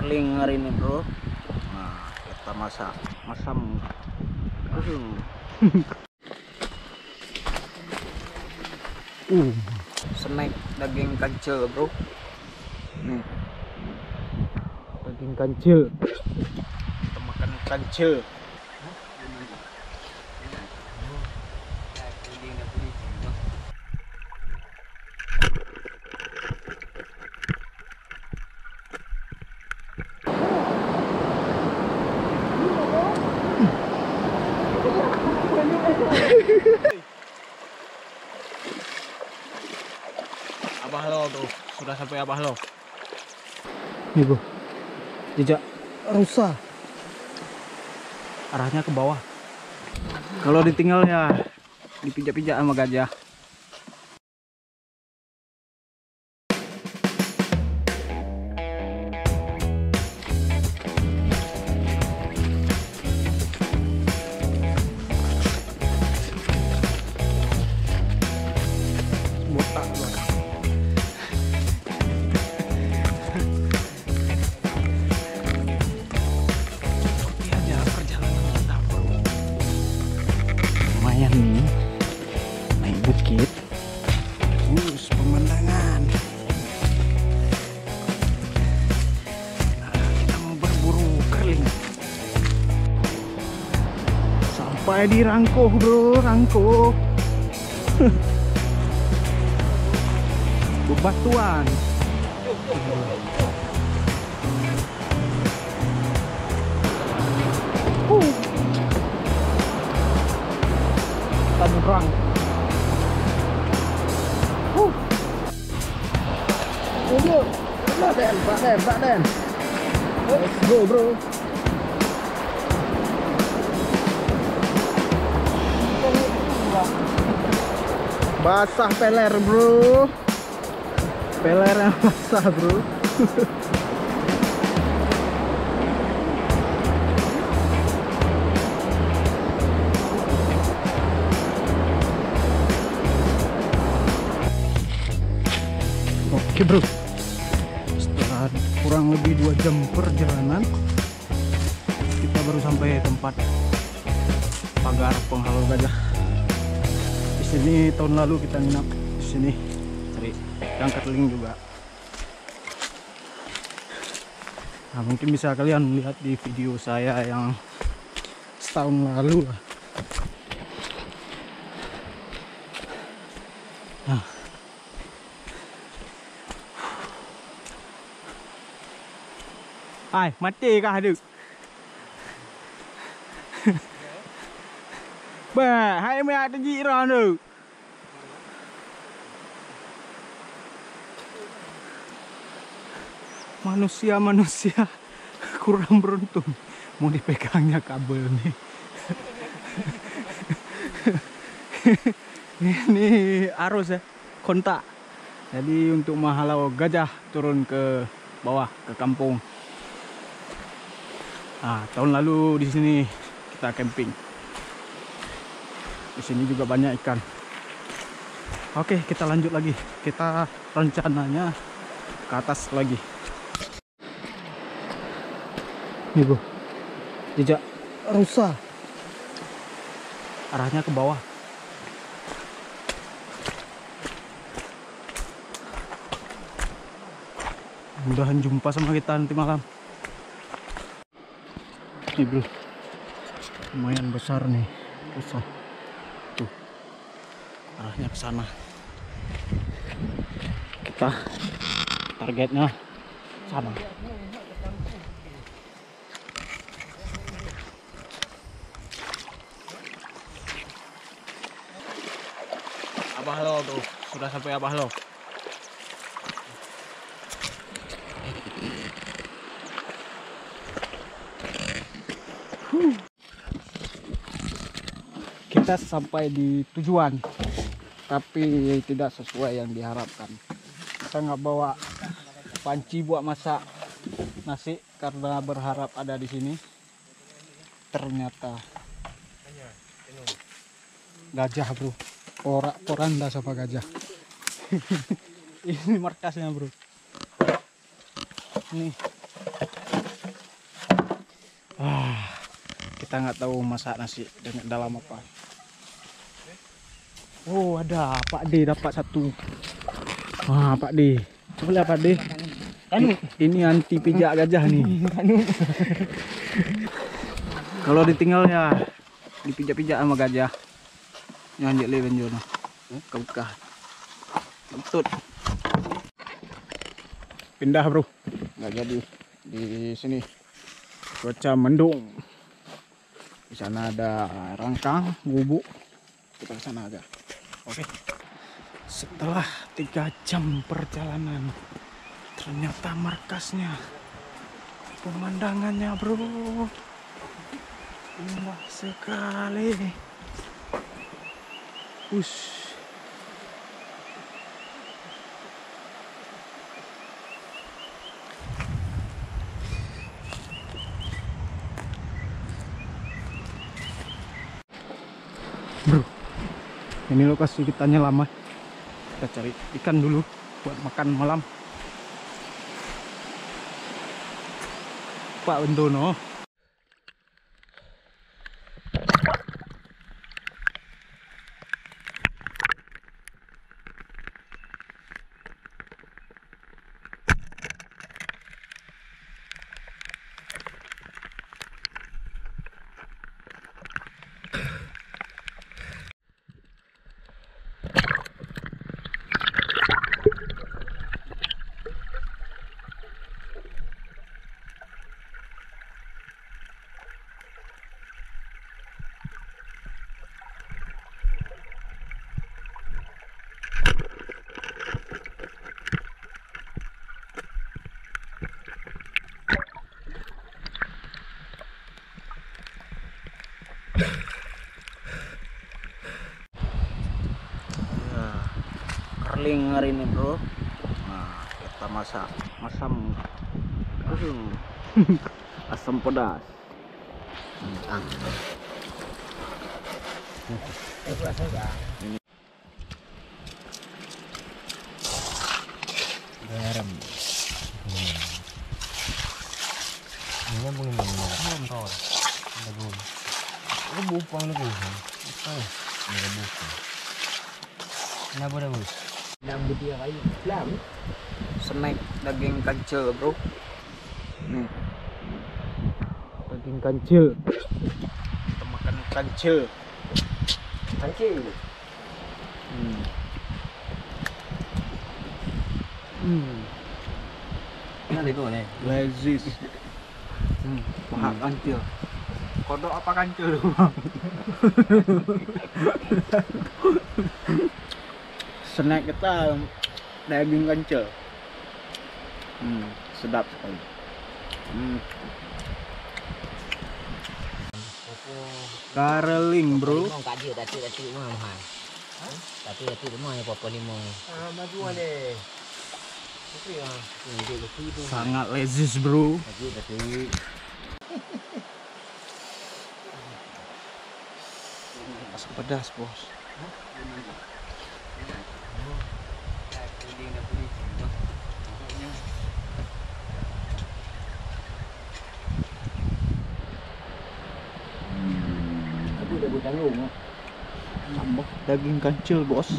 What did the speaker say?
kerling hari ini bro. Nah kita masak masam snack daging kancil bro. Nih daging kancil, kita makan kancil. Abah lo tuh sudah sampai abah lo. Nih bro, jejak rusa arahnya ke bawah. Kalau ditinggal ya dipijak-pijak sama gajah. Botak loh. Lumayan nih, naik bukit, terus pemandangan. Nah, kita mau berburu kerling. Sampai di Rangkoh bro, Rangkoh. Bebatuan. Tangerang. Pak Den. Let's go bro. Basah peler bro. Peler yang basah bro. Oke bro, setelah kurang lebih 2 jam perjalanan, kita baru sampai tempat pagar penghalau gajah. Di sini tahun lalu kita nginap di sini, cari yang kerling juga. Nah, mungkin bisa kalian lihat di video saya yang setahun lalu lah. Nah, ai mati kah ada? Bah, hai me ada jiran tu. Manusia kurang beruntung, mau dipegangnya kabel nih. Ini arus ya, kontak. Jadi untuk menghalau gajah turun ke bawah ke kampung. Nah, tahun lalu di sini kita camping. Di sini juga banyak ikan. Oke, kita lanjut lagi. Kita rencananya ke atas lagi. Nih bro, jejak rusa arahnya ke bawah. Mudahan jumpa sama kita nanti malam. Nih bro, lumayan besar nih rusa. Tuh, arahnya ke sana. Kita targetnya sana. Abah lo tuh sudah sampai abah lo. Kita sampai di tujuan, tapi tidak sesuai yang diharapkan. Kita nggak bawa panci buat masak nasi karena berharap ada di sini. Ternyata gajah bro, poranda sama gajah. Ini markasnya bro. Nih kita nggak tahu masak nasi dengan dalam apa. Oh, ada Pak D dapat satu. Wah, Pak D. Coba lihat Pak D. Ini anti pijak gajah nih. Kalau ditinggal ya dipijak-pijak sama gajah. Nyanjek le benjono. Buka-buka. Lentut. Pindah, bro. Nggak jadi di sini. Cuaca mendung. Di sana ada rangkang, gubuk. Kita ke sana aja. Oke. Setelah 3 jam perjalanan, ternyata markasnya. Pemandangannya, bro, indah sekali. Bro, ini lokasi kita lama. Kita cari ikan dulu buat makan malam. Pak Bendono. Kerling hari ini, bro. Nah, kita masak masam asam pedas. Ini garam. Ini belum tahu. Belum. Ini bupang lagi. Ini bupang. Kenapa dah, bos? Lambu dia kayu. Lam. Snack daging kancil, bro. Nih. Daging kancil. Kita makan kancil. Kancil. Ini ada gue nih. Lezis. Paha kancil. Kodok apa kancil? Snack kita daging kancil. Sedap sekali. Kareling, bro. Sangat lezis, bro. Asam pedas, bos. Tambah daging kancil, bos.